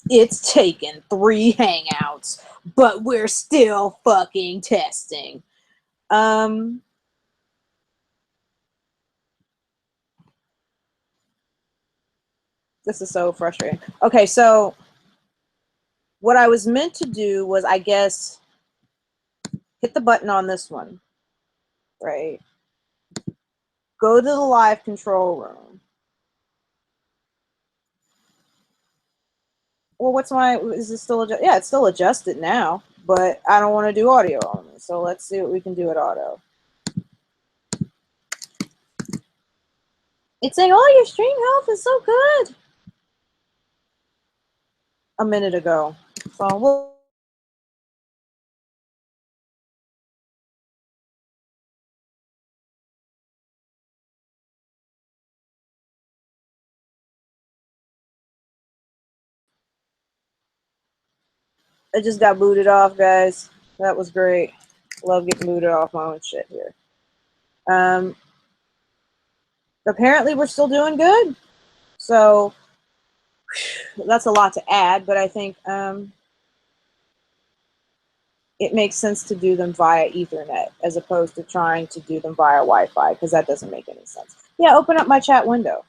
It's taken 3 hangouts, but we're still fucking testing. This is so frustrating. Okay, so what I was meant to do was, I guess, hit the button on this one, right? Go to the live control room. Well, what's my, is it still, yeah, it's still adjusted now, but I don't want to do audio only. So let's see what we can do at auto. It's saying, oh, your stream health is so good. A minute ago. So we'll, I just got booted off, guys. That was great. Love getting booted off my own shit here. Apparently we're still doing good. So that's a lot to add, but I think it makes sense to do them via Ethernet as opposed to trying to do them via Wi-Fi, because that doesn't make any sense. Yeah, open up my chat window.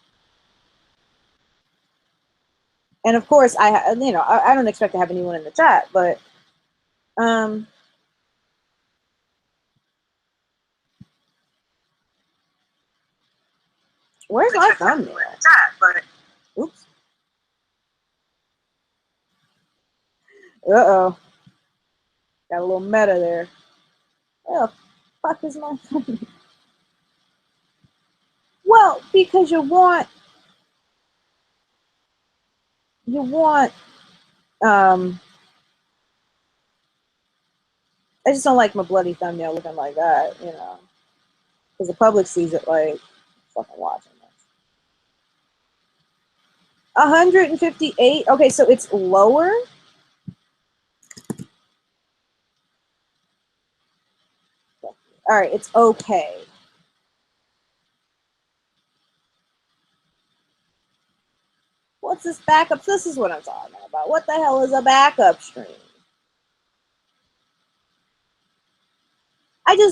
And of course, I don't expect to have anyone in the chat, but where's my thumbnail? Oops. Uh-oh. Got a little meta there. Where the fuck is my thumbnail? Well, because you want I just don't like my bloody thumbnail looking like that, you know, because the public sees it like fucking watching this. 158. Okay, so it's lower. All right, it's okay. What's this backup? This is what I'm talking about. What the hell is a backup stream?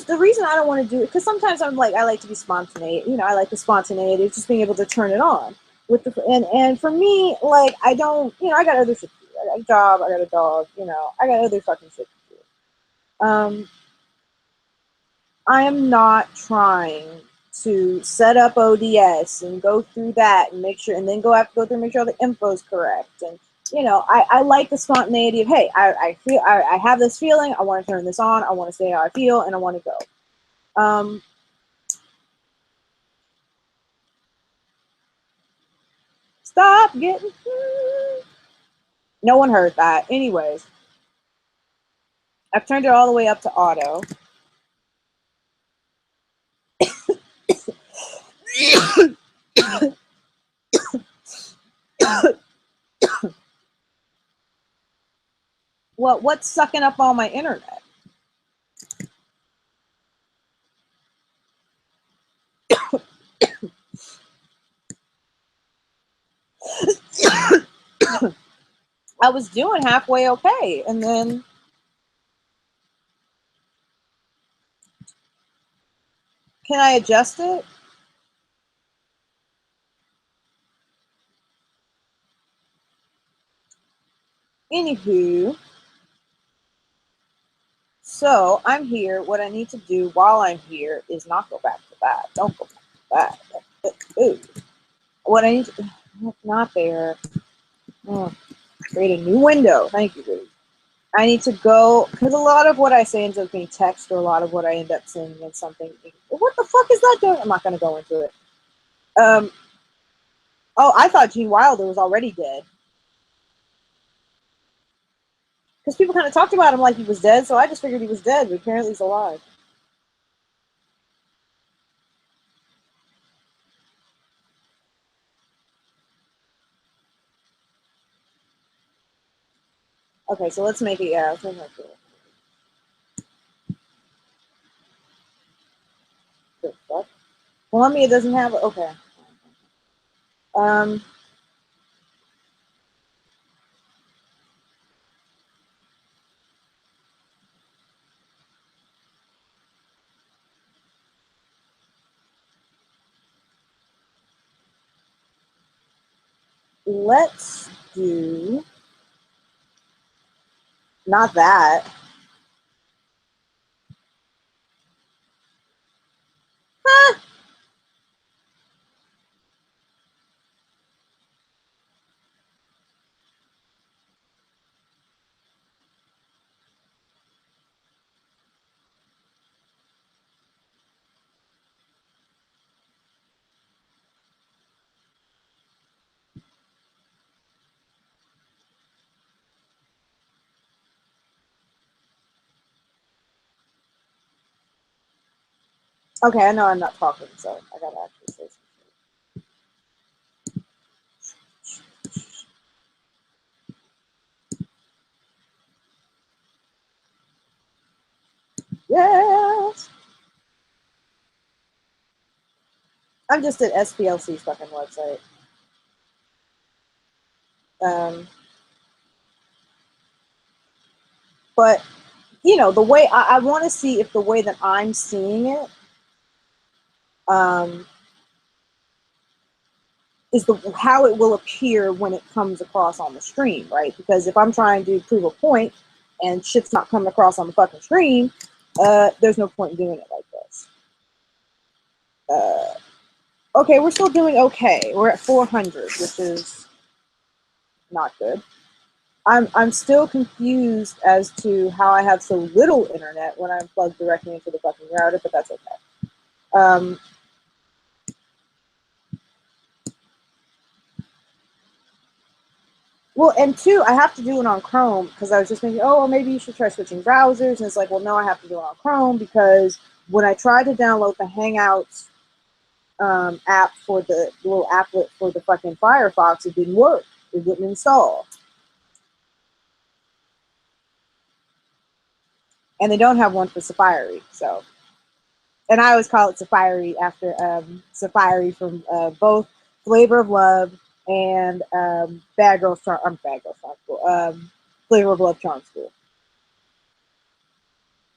The reason I don't want to do it, because sometimes I like to be spontaneous. You know, I like the spontaneity of just being able to turn it on. And for me, like, I don't, I got other shit to do. I got a job, I got a dog, I got other fucking shit to do. I am not trying to set up ODS and go through that and make sure, and then go through and make sure the info is correct. And I like the spontaneity of, hey, I have this feeling, I want to turn this on, I want to say how I feel, and I want to go. Stop getting. No one heard that. Anyways, I've turned it all the way up to auto. What's sucking up all my internet? I was doing halfway okay, and then can I adjust it? Anywho, so I'm here. What I need to do while I'm here is not go back to that. Don't go back to that. Ooh. What I need to, not there. Oh, create a new window. Thank you, dude. I need to go, because a lot of what I say ends up being text, or a lot of what I end up saying is something. What the fuck is that doing? I'm not going to go into it. Oh, I thought Gene Wilder was already dead. Because people kind of talked about him like he was dead, so I just figured he was dead, but apparently he's alive. Okay, so let's make it, yeah, let's make it cool. The fuck? Columbia doesn't have it? Okay. let's do not that. Huh. Okay, I know I'm not talking, so I gotta actually say something. Yes. I'm just at SPLC's fucking website. Um, but you know, the way I want to see if the way that I'm seeing it um, is the how it will appear when it comes across on the stream, right? Because if I'm trying to prove a point and shit's not coming across on the fucking stream, there's no point in doing it like this. Okay, we're still doing okay. We're at 400, which is not good. I'm still confused as to how I have so little internet when I'm plugged directly into the fucking router, but that's okay. Well, and two, I have to do it on Chrome because I was just thinking, oh, well, maybe you should try switching browsers. And it's like, well, no, I have to do it on Chrome because when I tried to download the Hangouts app for the little applet for the fucking Firefox, it didn't work. It wouldn't install. And they don't have one for Safari, so. And I always call it Safari after Safari from both Flavor of Love and Bad Girls Charm. I'm Bad Girls Charm School. Flavor of Love Charm School.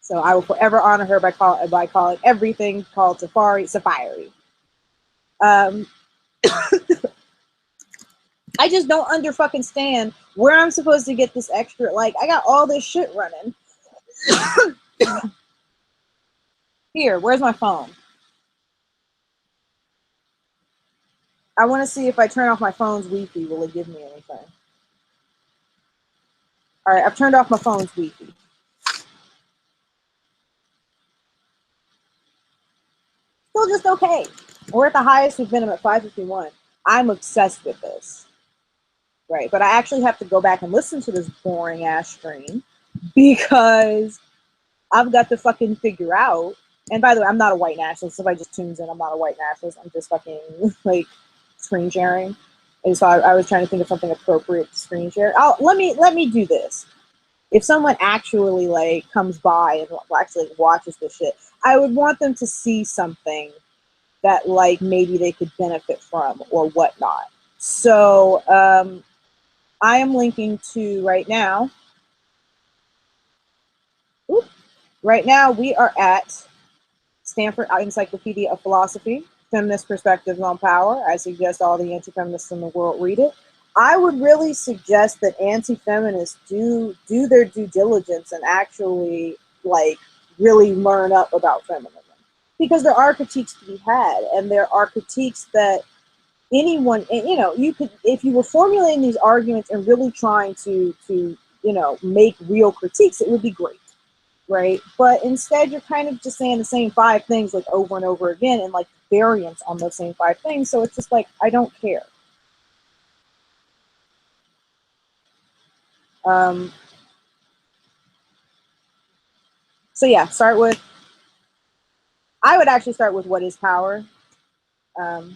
So I will forever honor her by calling everything called Safari. I just don't under fucking stand where I'm supposed to get this extra. Like I got all this shit running. Here, where's my phone? I want to see if I turn off my phone's Wi-Fi, will it give me anything? All right, I've turned off my phone's Wi-Fi. Still just okay. We're at the highest we've been at 551. I'm obsessed with this. Right, but I actually have to go back and listen to this boring ass stream because I've got to fucking figure out. And by the way, I'm not a white nationalist. If I just tunes in, I'm not a white nationalist. I'm just fucking like screen sharing. And so I was trying to think of something appropriate to screen share. Let me do this. If someone actually like comes by and actually watches this shit, I would want them to see something that like maybe they could benefit from or whatnot. So I am linking to right now. Right now we are at Stanford Encyclopedia of Philosophy, Feminist Perspectives on Power. I suggest all the anti-feminists in the world read it. I would really suggest that anti-feminists do their due diligence and actually like really learn up about feminism, because there are critiques to be had, and there are critiques that anyone, you know, you could, if you were formulating these arguments and really trying to you know make real critiques, it would be great. Right? But instead, you're kind of just saying the same 5 things like over and over again, and like variants on those same 5 things. So it's just like, I don't care. So yeah, I would actually start with what is power. But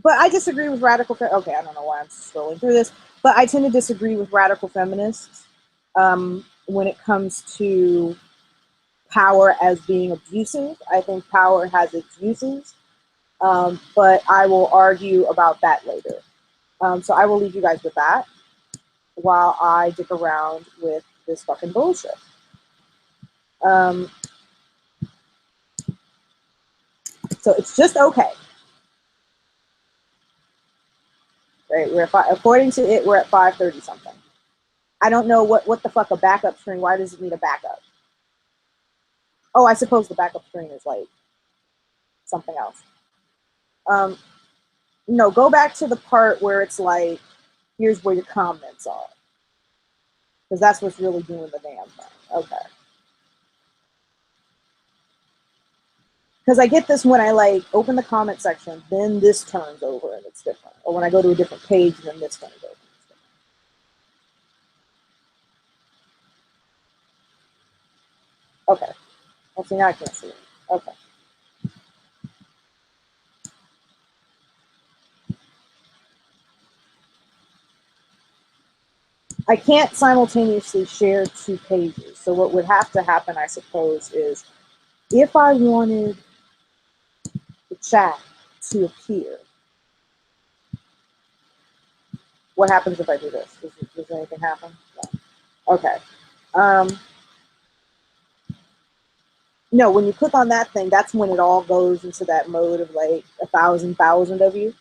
I disagree with okay, I don't know why I'm scrolling through this, but I tend to disagree with radical feminists when it comes to power as being abusive. I think power has its uses, but I will argue about that later. So I will leave you guys with that while I dick around with this fucking bullshit. So it's just okay. right? According to it, we're at 530 something. I don't know what the fuck a backup string. Why does it need a backup? Oh, I suppose the backup string is like something else. No, go back to the part where it's like, here's where your comments are, because that's what's really doing the damn thing. Okay. Because I get this when I like open the comment section, then this turns over and it's different. Or when I go to a different page, then this turns over. Okay. Well, see, now I can't see it. Okay. I can't simultaneously share two pages. So what would have to happen, I suppose, is if I wanted the chat to appear, what happens if I do this? Does anything happen? No. Okay. No, when you click on that thing, that's when it all goes into that mode of like 1,000 of you.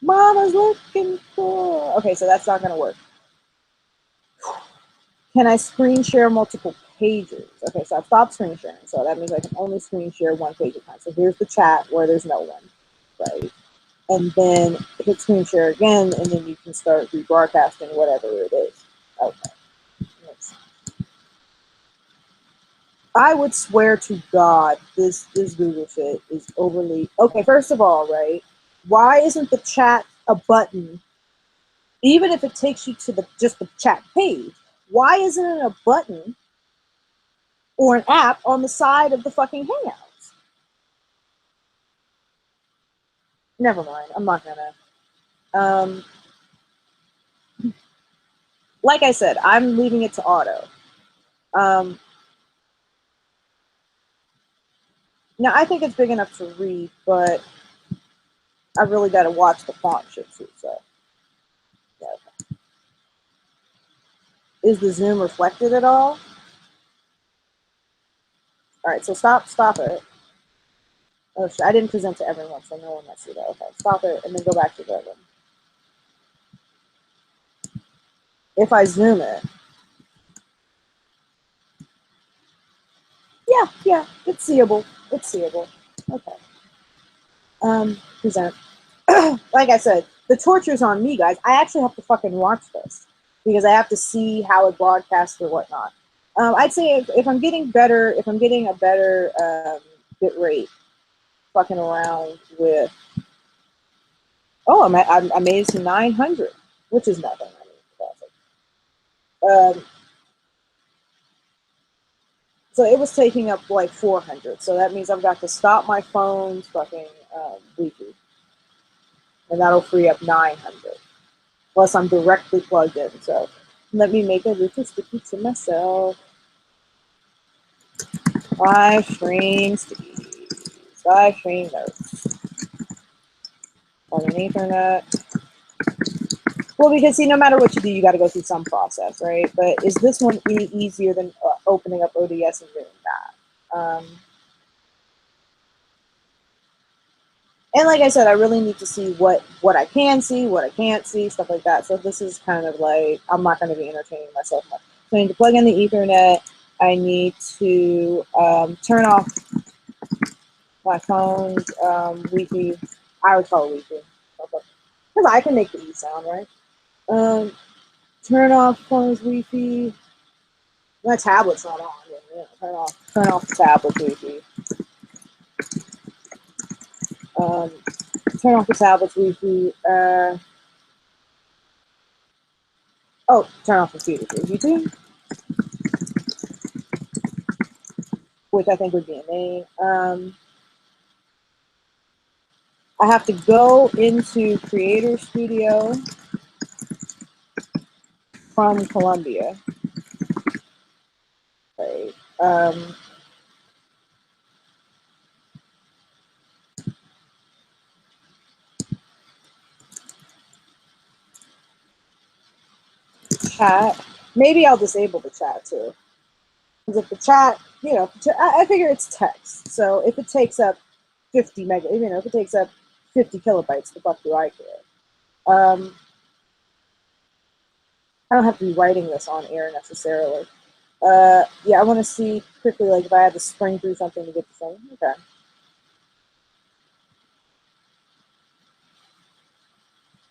Mama's looking for. Okay, so that's not going to work. Can I screen share multiple pages? Okay, so I've stopped screen sharing. So that means I can only screen share one page at a time. So here's the chat where there's no one, right? And then hit screen share again, and then you can start rebroadcasting whatever it is. Okay. I would swear to God, this Google shit is overly. Okay, first of all, right? Why isn't the chat a button? Even if it takes you to just the chat page, why isn't it a button or an app on the side of the fucking Hangouts? Never mind. I'm not gonna. Like I said, I'm leaving it to auto. Now I think it's big enough to read, but I really got to watch the font shit too. So, yeah. Is the zoom reflected at all? All right, so stop it. Oh shit, I didn't present to everyone, so no one might see that. Okay, stop it, and then go back to the other one. If I zoom it, yeah, it's seeable. It's seeable. Okay. Present. Like I said, the torture's on me, guys. I actually have to fucking watch this because I have to see how it broadcasts or whatnot. I'd say if I'm getting better, if I'm getting a better bit rate, fucking around with. Oh, I made it to 900, which is nothing. So it was taking up like 400. So that means I've got to stop my phone's fucking Bluetooth, and that'll free up 900. Plus, I'm directly plugged in. So let me make a little sticky to myself. 5 frame stickies. 5 frame notes. On an Ethernet. Well, because see, no matter what you do, you got to go through some process, right? But is this one easier than opening up ODS and doing that? And like I said, I really need to see what I can see, what I can't see, stuff like that. So this is kind of like, I'm not going to be entertaining myself much. So I need to plug in the Ethernet. I need to turn off my phone's Wi-Fi. I would call it Wi-Fi. Because I can make the E sound, right? Turn off phone's Wi-Fi. My tablet's not on. Yeah, turn off the tablet's Wi-Fi. Turn off the tablet's Wi-Fi. Oh, turn off the computer's Wi-Fi, which I think would be a name. I have to go into Creator Studio from Columbia. Right. Chat. Maybe I'll disable the chat too. Because if the chat, you know, I figure it's text. So if it takes up 50 mega, you know, if it takes up 50 kilobytes, the fuck do I care? I don't have to be writing this on air necessarily. Yeah, I want to see quickly, like, if I had to spring through something to get the thing. Okay.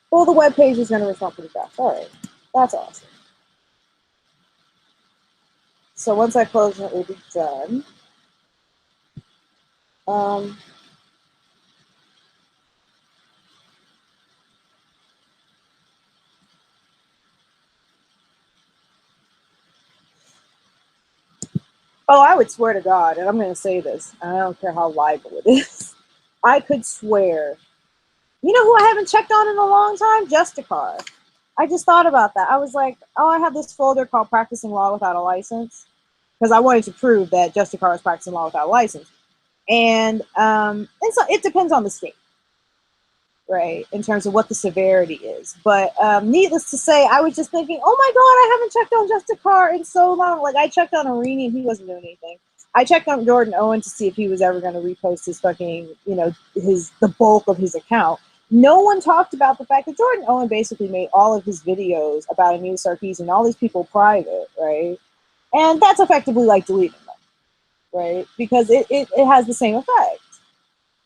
Well, the web page is going to respond pretty fast. All right. That's awesome. So once I close it, will be done. Um, oh, I would swear to God, and I'm going to say this, and I don't care how libel it is. I could swear. You know who I haven't checked on in a long time? Justicar. I just thought about that. I was like, oh, I have this folder called Practicing Law Without a License, because I wanted to prove that Justicar is practicing law without a license. And so it depends on the state, right, in terms of what the severity is. But needless to say, I was just thinking, oh my God, I haven't checked on Justicar in so long. Like, I checked on Arini and he wasn't doing anything. I checked on Jordan Owen to see if he was ever going to repost his fucking, you know, the bulk of his account. No one talked about the fact that Jordan Owen basically made all of his videos about Anita Sarkeesian and all these people private, right? And that's effectively like deleting them, right? Because it has the same effect,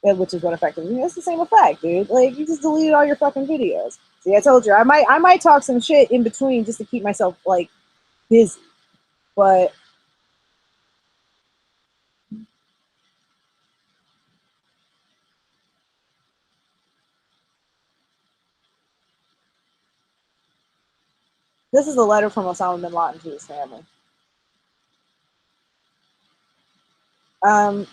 which is what effectively it's the same effect, dude. Like, you just deleted all your fucking videos. See, I told you I might talk some shit in between just to keep myself like busy, but this is a letter from Osama bin Laden to his family. Um,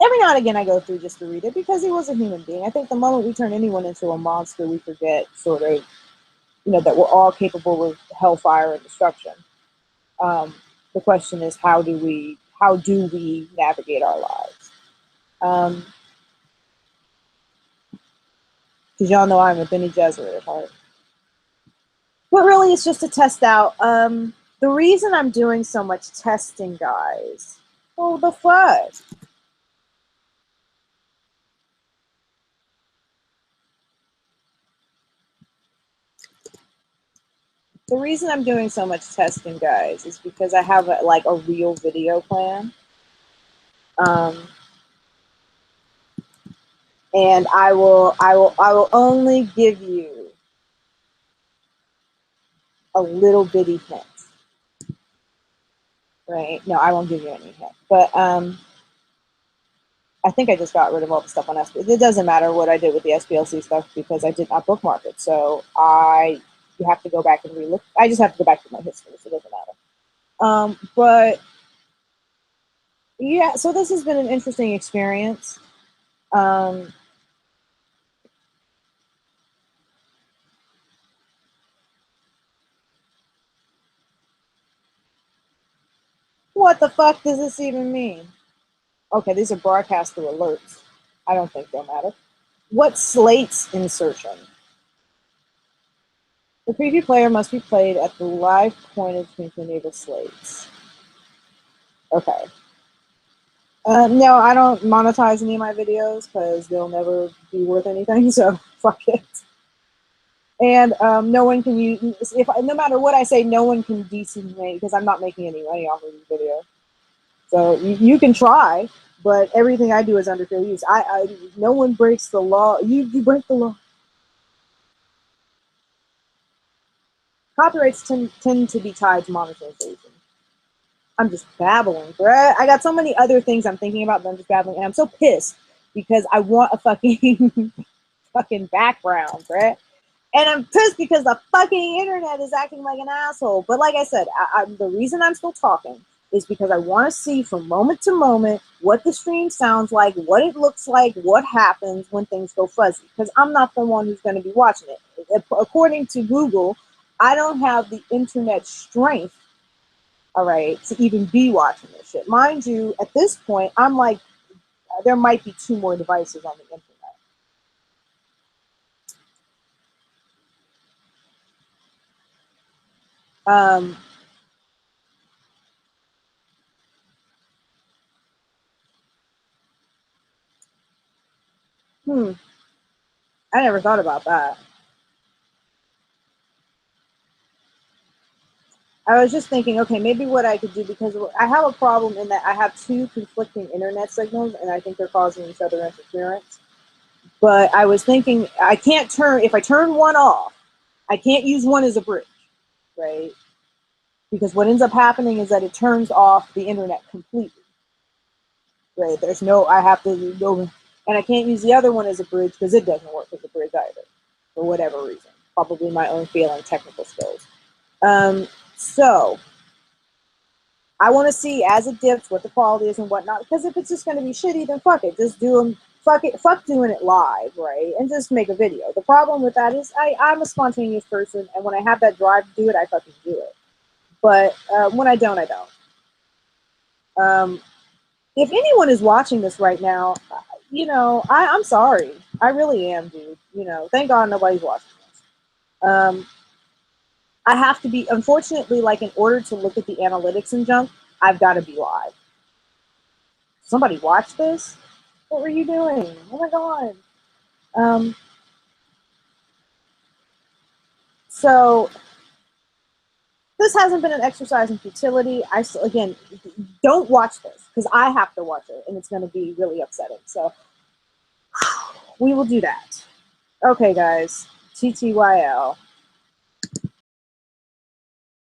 every now and again I go through just to read it because he was a human being. I think the moment we turn anyone into a monster, we forget sort of, you know, that we're all capable of hellfire and destruction. The question is, how do we navigate our lives? Because y'all know I'm a Bene Gesserit at heart. But really, it's just to test out. The reason I'm doing so much testing, guys. Oh, the fuck. The reason I'm doing so much testing, guys, is because I have a real video plan. And I will only give you a little bitty hint. Right? No, I won't give you any hint. But I think I just got rid of all the stuff on SPLC. It doesn't matter what I did with the SPLC stuff because I did not bookmark it. So you have to go back and relook. I just have to go back to my history, so it doesn't matter. But yeah, so this has been an interesting experience. What the fuck does this even mean? Okay, these are broadcast through alerts. I don't think they'll matter. What slates insertion? The preview player must be played at the live pointed to enable slates. Okay. No, I don't monetize any of my videos because they'll never be worth anything. So fuck it. And no one can use no matter what I say, no one can decent me because I'm not making any money off of this video. So you can try, but everything I do is under fair use. No one breaks the law. You break the law. Copyrights tend to be tied to monetization. I'm just babbling, bruh. I got so many other things I'm thinking about, but I'm just babbling, and I'm so pissed because I want a fucking fucking background, bruh. And I'm pissed because the fucking internet is acting like an asshole. But like I said, the reason I'm still talking is because I want to see from moment to moment what the stream sounds like, what it looks like, what happens when things go fuzzy. Because I'm not the one who's going to be watching it. According to Google, I don't have the internet strength, all right, to even be watching this shit. Mind you, at this point, I'm like, there might be 2 more devices on the internet. Um, Hmm. I never thought about that. I was just thinking, okay, maybe what I could do, because I have a problem in that I have two conflicting internet signals, and I think they're causing each other interference. But I was thinking, I can't turn, if I turn one off, I can't use one as a bridge, right? Because what ends up happening is that it turns off the internet completely, right? There's no, I have to go, and I can't use the other one as a bridge because it doesn't work as a bridge either, for whatever reason. Probably my own failing technical skills. So I want to see as it dips what the quality is and whatnot. Because if it's just going to be shitty, then fuck it. Just do them. Fuck it. Fuck doing it live, right? And just make a video. The problem with that is I'm a spontaneous person, and when I have that drive to do it, I fucking do it. But when I don't, I don't. If anyone is watching this right now, I'm sorry. I really am, dude. Thank God nobody's watching this. I have to be, unfortunately, like in order to look at the analytics and junk, I've got to be live. Somebody watch this? What were you doing? Oh my God. Um, so this hasn't been an exercise in futility. Again, don't watch this because I have to watch it and it's going to be really upsetting. So we will do that. Okay, guys. TTYL.